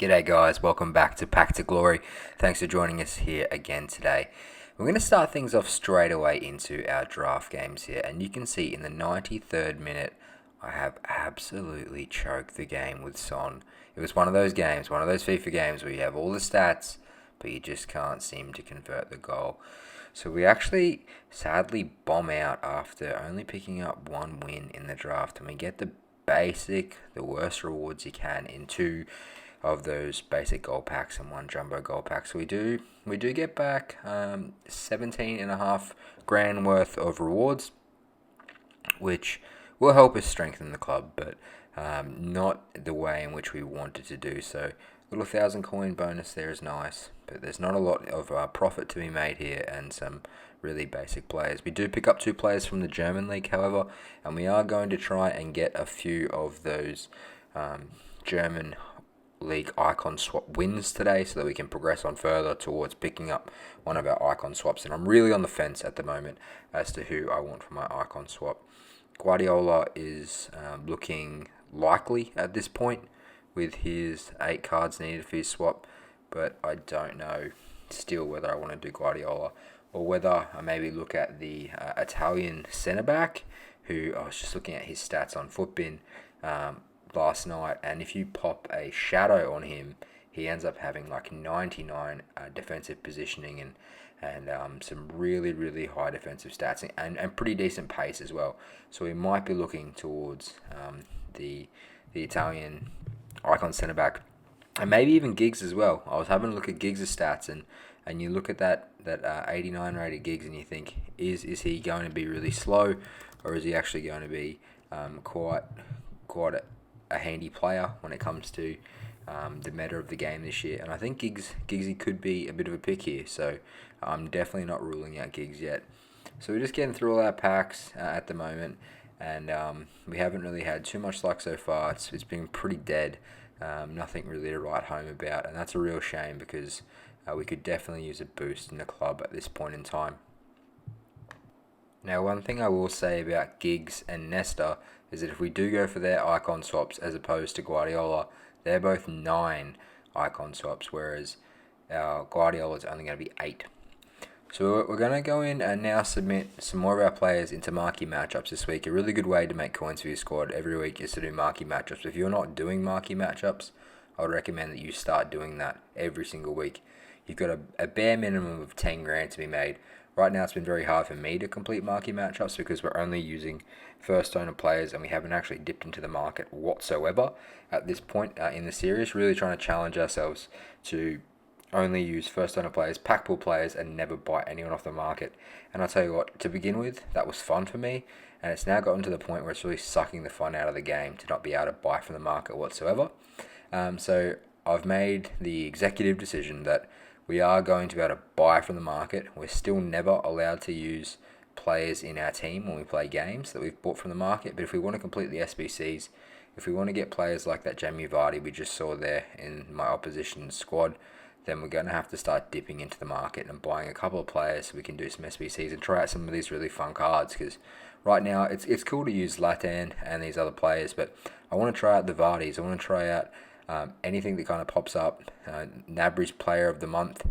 G'day guys, welcome back to Pack to Glory. Thanks for joining us here again today. We're going to start things off straight away into our draft games here, and you can see in the 93rd minute I have absolutely choked the game with Son. It was one of those games, one of those FIFA games where you have all the stats but you just can't seem to convert the goal. So we actually sadly bomb out after only picking up one win in the draft, and we get the worst rewards you can in two of those basic gold packs and one jumbo gold pack. So we do get back 17.5 grand worth of rewards, which will help us strengthen the club, but not the way in which we wanted to do so. Little 1,000 coin bonus there is nice, but there's not a lot of profit to be made here, and some really basic players. We do pick up 2 players from the German league, however, and we are going to try and get a few of those German league icon swap wins today so that we can progress on further towards picking up one of our icon swaps. And I'm really on the fence at the moment as to who I want for my icon swap. Guardiola is looking likely at this point with his 8 cards needed for his swap, but I don't know still whether I want to do Guardiola or whether I maybe look at the Italian centre back, who I was just looking at his stats on Footbin last night, and if you pop a shadow on him, he ends up having like 99 defensive positioning and some really high defensive stats and pretty decent pace as well. So we might be looking towards the Italian icon centre back, and maybe even Giggs as well. I was having a look at Giggs' stats, and you look at that 89 rated Giggs, and you think, is he going to be really slow, or is he actually going to be quite a handy player when it comes to the meta of the game this year? And I think Giggsy could be a bit of a pick here, so I'm definitely not ruling out Giggs yet. So we're just getting through all our packs at the moment, and we haven't really had too much luck so far. It's been pretty dead, nothing really to write home about, and that's a real shame because we could definitely use a boost in the club at this point in time. Now, one thing I will say about Giggs and Nesta is that if we do go for their icon swaps as opposed to Guardiola, they're both 9 icon swaps, whereas our Guardiola is only going to be 8. So we're going to go in and now submit some more of our players into marquee matchups this week. A really good way to make coins for your squad every week is to do marquee matchups. If you're not doing marquee matchups, I would recommend that you start doing that every single week. You've got a bare minimum of 10 grand to be made. Right now it's been very hard for me to complete marquee matchups because we're only using first owner players and we haven't actually dipped into the market whatsoever at this point in the series. Really trying to challenge ourselves to only use first owner players, pack pool players, and never buy anyone off the market. And I'll tell you what, to begin with, that was fun for me, and it's now gotten to the point where it's really sucking the fun out of the game to not be able to buy from the market whatsoever. So I've made the executive decision that we are going to be able to buy from the market. We're still never allowed to use players in our team when we play games that we've bought from the market, but if we want to complete the SBCs, if we want to get players like that Jamie Vardy we just saw there in my opposition squad, then we're going to have to start dipping into the market and buying a couple of players so we can do some SBCs and try out some of these really fun cards, because right now it's cool to use Latan and these other players, but I want to try out the Vardys. I want to try out anything that kind of pops up. Nabry's Player of the Month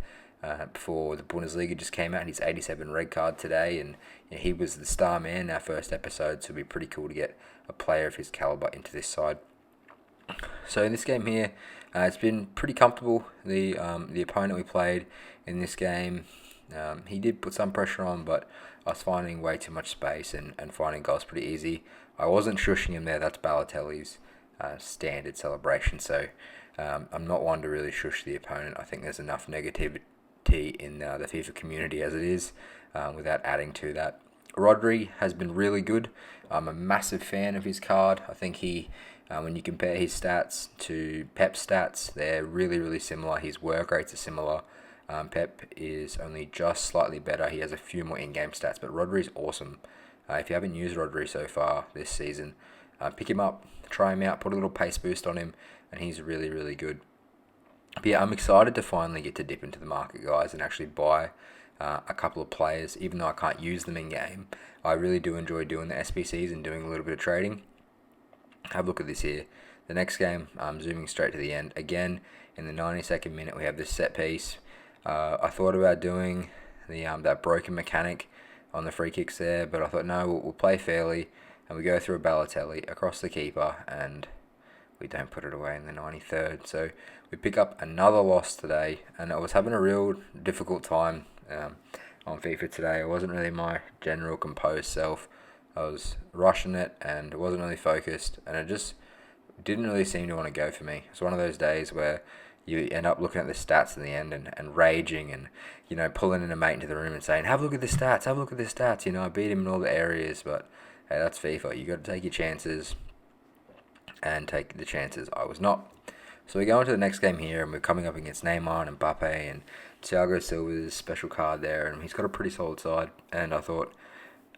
for the Bundesliga just came out, and he's 87 red card today, and he was the star man in our first episode, so it'd be pretty cool to get a player of his caliber into this side. So in this game here, it's been pretty comfortable. The opponent we played in this game, he did put some pressure on, but I was finding way too much space and finding goals pretty easy. I wasn't shushing him there. That's Balotelli's standard celebration. So I'm not one to really shush the opponent. I think there's enough negativity in the FIFA community as it is, without adding to that. Rodri has been really good. I'm a massive fan of his card. I think when you compare his stats to Pep's stats, they're really similar. His work rates are similar. Pep is only just slightly better. He has a few more in-game stats, but Rodri's awesome. If you haven't used Rodri so far this season, pick him up, try him out, put a little pace boost on him, and he's really good. But yeah, I'm excited to finally get to dip into the market, guys, and actually buy a couple of players, even though I can't use them in-game. I really do enjoy doing the SBCs and doing a little bit of trading. Have a look at this here. The next game, zooming straight to the end, again, in the 92nd minute, we have this set piece. I thought about doing the that broken mechanic on the free kicks there, but I thought, no, we'll play fairly, and we go through a Balotelli across the keeper, and we don't put it away in the 93rd. So we pick up another loss today, and I was having a real difficult time on FIFA today. It wasn't really my general composed self. I was rushing it, and it wasn't really focused, and it just didn't really seem to want to go for me. It's one of those days where you end up looking at the stats in the end and raging and, pulling in a mate into the room and saying, have a look at the stats, have a look at the stats. I beat him in all the areas, but hey, that's FIFA. You got to take your chances and take the chances. I was not. So we go into the next game here, and we're coming up against Neymar and Mbappe and Thiago Silva's special card there, and he's got a pretty solid side. And I thought,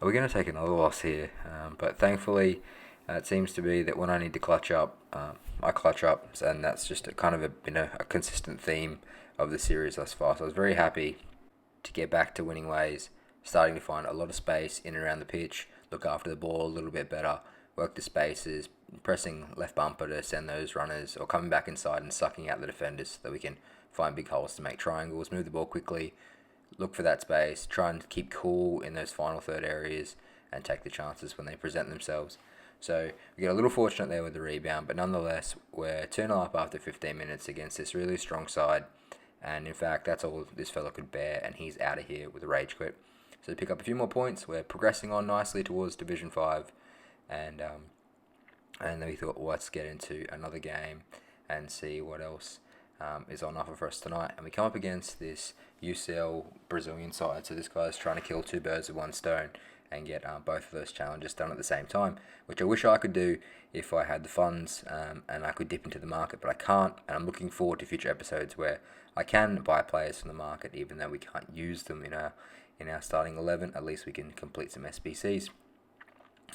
are we going to take another loss here? But thankfully, it seems to be that when I need to clutch up, I clutch up, and that's just been a consistent theme of the series thus far. So I was very happy to get back to winning ways, starting to find a lot of space in and around the pitch, look after the ball a little bit better, work the spaces, pressing left bumper to send those runners, or coming back inside and sucking out the defenders so that we can find big holes to make triangles, move the ball quickly, look for that space, try and keep cool in those final third areas, and take the chances when they present themselves. So we get a little fortunate there with the rebound, but nonetheless, we're 2-0 up after 15 minutes against this really strong side. And in fact, that's all this fella could bear, and he's out of here with a rage quit. So to pick up a few more points, we're progressing on nicely towards Division 5. And then we thought, well, let's get into another game and see what else is on offer for us tonight. And we come up against this UCL Brazilian side. So this guy's trying to kill two birds with one stone and get both of those challenges done at the same time, which I wish I could do if I had the funds and I could dip into the market, but I can't. And I'm looking forward to future episodes where I can buy players from the market, even though we can't use them in our starting 11. At least we can complete some SBCs.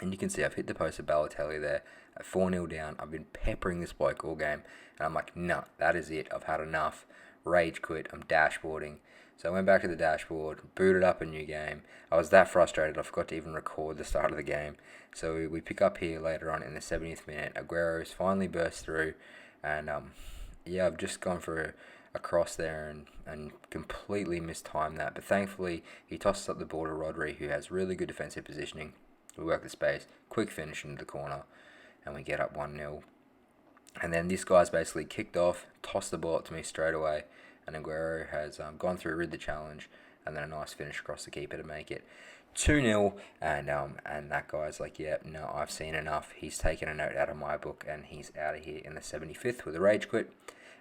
And you can see I've hit the post of Balotelli there at 4-0 down. I've been peppering this bloke all game. And I'm like, no, that is it. I've had enough. Rage quit. I'm dashboarding. So I went back to the dashboard, booted up a new game. I was that frustrated I forgot to even record the start of the game. So we pick up here later on in the 70th minute. Aguero's finally burst through. And I've just gone for a cross there and completely mistimed that. But thankfully, he tosses up the ball to Rodri, who has really good defensive positioning. We work the space, quick finish into the corner, and we get up 1-0. And then this guy's basically kicked off, tossed the ball up to me straight away, and Aguero has gone through, rid the challenge, and then a nice finish across the keeper to make it 2-0. And that guy's like, yeah, no, I've seen enough. He's taken a note out of my book, and he's out of here in the 75th with a rage quit.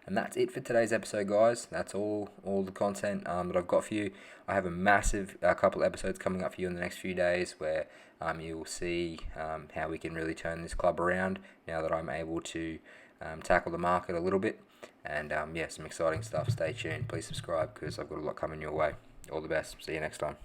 And that's it for today's episode, guys. That's all the content that I've got for you. I have a massive couple of episodes coming up for you in the next few days where you'll see how we can really turn this club around now that I'm able to tackle the market a little bit. And some exciting stuff. Stay tuned. Please subscribe because I've got a lot coming your way. All the best. See you next time.